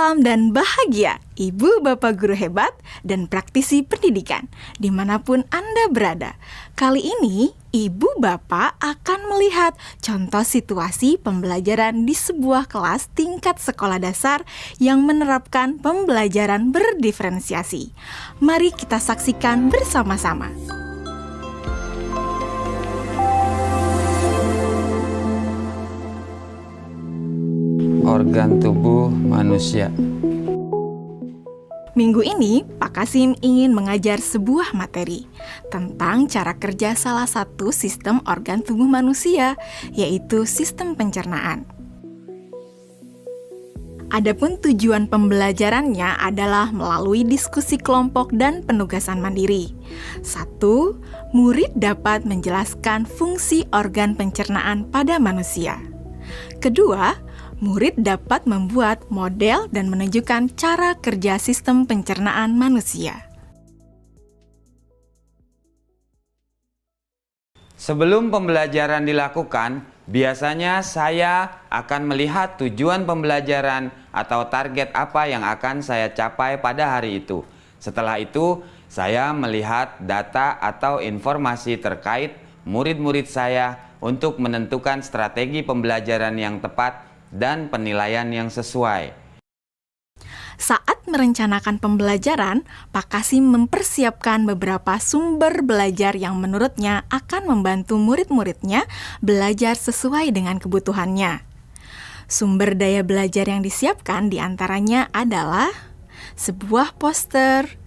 Salam dan bahagia, Ibu Bapak Guru hebat dan praktisi pendidikan, dimanapun Anda berada. Kali ini, Ibu Bapak akan melihat contoh situasi pembelajaran di sebuah kelas tingkat sekolah dasar yang menerapkan pembelajaran berdiferensiasi. Mari kita saksikan bersama-sama. Organ tubuh manusia. Minggu ini, Pak Kasim ingin mengajar sebuah materi tentang cara kerja salah satu sistem organ tubuh manusia, yaitu sistem pencernaan. Adapun tujuan pembelajarannya adalah melalui diskusi kelompok dan penugasan mandiri. 1. Murid dapat menjelaskan fungsi organ pencernaan pada manusia. Kedua, murid dapat membuat model dan menunjukkan cara kerja sistem pencernaan manusia. Sebelum pembelajaran dilakukan, biasanya saya akan melihat tujuan pembelajaran atau target apa yang akan saya capai pada hari itu. Setelah itu, saya melihat data atau informasi terkait murid-murid saya untuk menentukan strategi pembelajaran yang tepat dan penilaian yang sesuai. Saat merencanakan pembelajaran, Pak Kasim mempersiapkan beberapa sumber belajar yang menurutnya akan membantu murid-muridnya belajar sesuai dengan kebutuhannya. Sumber daya belajar yang disiapkan diantaranya adalah sebuah poster,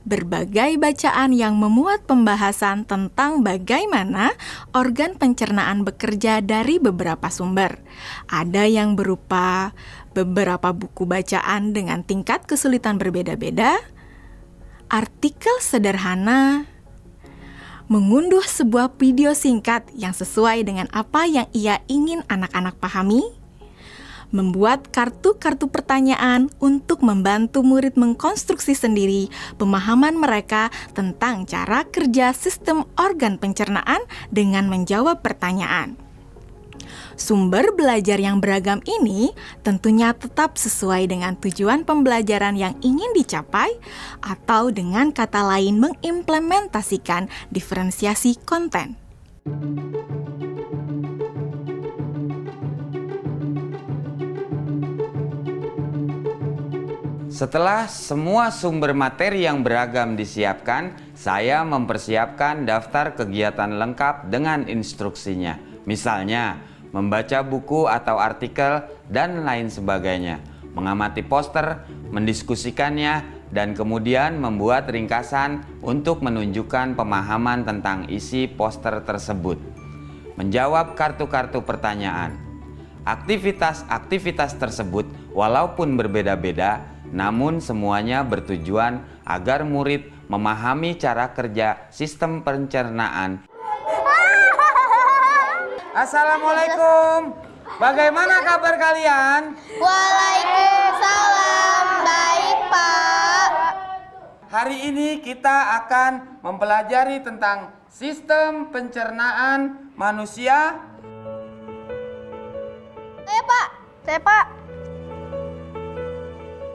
berbagai bacaan yang memuat pembahasan tentang bagaimana organ pencernaan bekerja dari beberapa sumber. Ada yang berupa beberapa buku bacaan dengan tingkat kesulitan berbeda-beda, artikel sederhana, mengunduh sebuah video singkat yang sesuai dengan apa yang ia ingin anak-anak pahami, membuat kartu-kartu pertanyaan untuk membantu murid mengkonstruksi sendiri pemahaman mereka tentang cara kerja sistem organ pencernaan dengan menjawab pertanyaan. Sumber belajar yang beragam ini tentunya tetap sesuai dengan tujuan pembelajaran yang ingin dicapai atau dengan kata lain mengimplementasikan diferensiasi konten. Setelah semua sumber materi yang beragam disiapkan, saya mempersiapkan daftar kegiatan lengkap dengan instruksinya. Misalnya, membaca buku atau artikel dan lain sebagainya, mengamati poster, mendiskusikannya, dan kemudian membuat ringkasan untuk menunjukkan pemahaman tentang isi poster tersebut. Menjawab kartu-kartu pertanyaan. Aktivitas-aktivitas tersebut walaupun berbeda-beda, namun semuanya bertujuan agar murid memahami cara kerja sistem pencernaan. Assalamualaikum. Bagaimana kabar kalian? Waalaikumsalam. Baik, Pak. Hari ini kita akan mempelajari tentang sistem pencernaan manusia. Saya, Pak.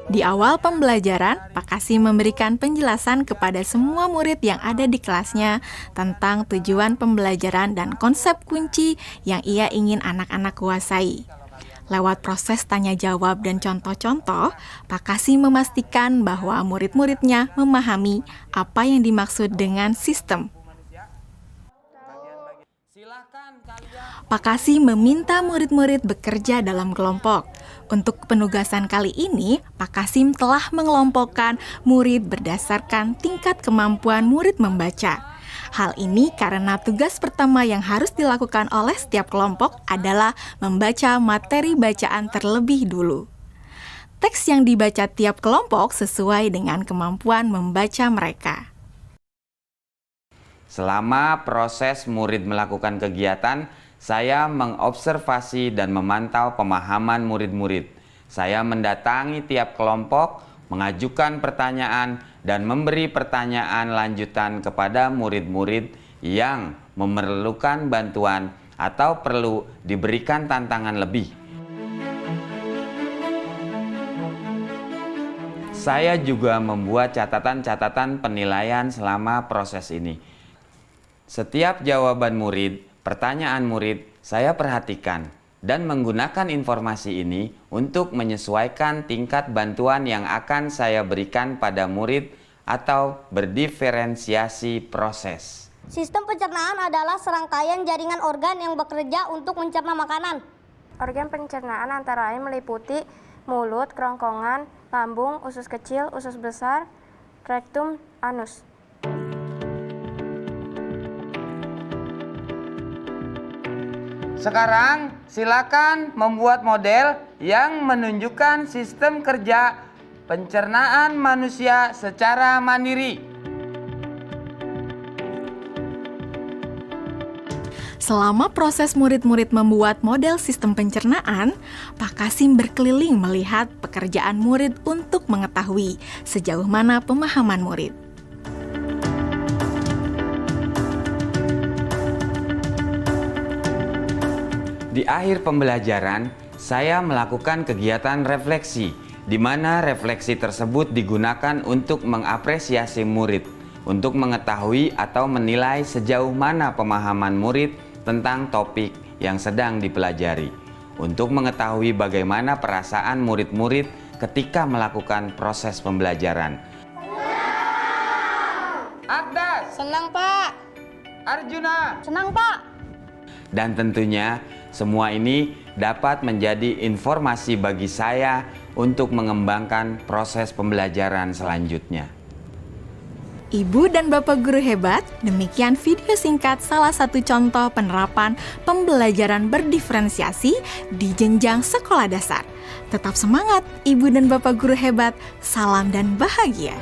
Di awal pembelajaran, Pak Kasim memberikan penjelasan kepada semua murid yang ada di kelasnya tentang tujuan pembelajaran dan konsep kunci yang ia ingin anak-anak kuasai. Lewat proses tanya-jawab dan contoh-contoh, Pak Kasim memastikan bahwa murid-muridnya memahami apa yang dimaksud dengan sistem. Pak Kasim meminta murid-murid bekerja dalam kelompok. Untuk penugasan kali ini, Pak Kasim telah mengelompokkan murid berdasarkan tingkat kemampuan murid membaca. Hal ini karena tugas pertama yang harus dilakukan oleh setiap kelompok adalah membaca materi bacaan terlebih dulu. Teks yang dibaca tiap kelompok sesuai dengan kemampuan membaca mereka. Selama proses murid melakukan kegiatan, saya mengobservasi dan memantau pemahaman murid-murid. Saya mendatangi tiap kelompok, mengajukan pertanyaan, dan memberi pertanyaan lanjutan kepada murid-murid yang memerlukan bantuan atau perlu diberikan tantangan lebih. Saya juga membuat catatan-catatan penilaian selama proses ini. Setiap jawaban murid, pertanyaan murid, saya perhatikan dan menggunakan informasi ini untuk menyesuaikan tingkat bantuan yang akan saya berikan pada murid atau berdiferensiasi proses. Sistem pencernaan adalah serangkaian jaringan organ yang bekerja untuk mencerna makanan. Organ pencernaan antara lain meliputi mulut, kerongkongan, lambung, usus kecil, usus besar, rektum, anus. Sekarang silakan membuat model yang menunjukkan sistem kerja pencernaan manusia secara mandiri. Selama proses murid-murid membuat model sistem pencernaan, Pak Kasim berkeliling melihat pekerjaan murid untuk mengetahui sejauh mana pemahaman murid. Di akhir pembelajaran, saya melakukan kegiatan refleksi, di mana refleksi tersebut digunakan untuk mengapresiasi murid, untuk mengetahui atau menilai sejauh mana pemahaman murid tentang topik yang sedang dipelajari, untuk mengetahui bagaimana perasaan murid-murid ketika melakukan proses pembelajaran. Agdas, Senang, Pak. Arjuna, Senang, Pak. dan tentunya semua ini dapat menjadi informasi bagi saya untuk mengembangkan proses pembelajaran selanjutnya. Ibu dan Bapak guru hebat, demikian video singkat salah satu contoh penerapan pembelajaran berdiferensiasi di jenjang sekolah dasar. Tetap semangat, Ibu dan Bapak guru hebat. Salam dan bahagia.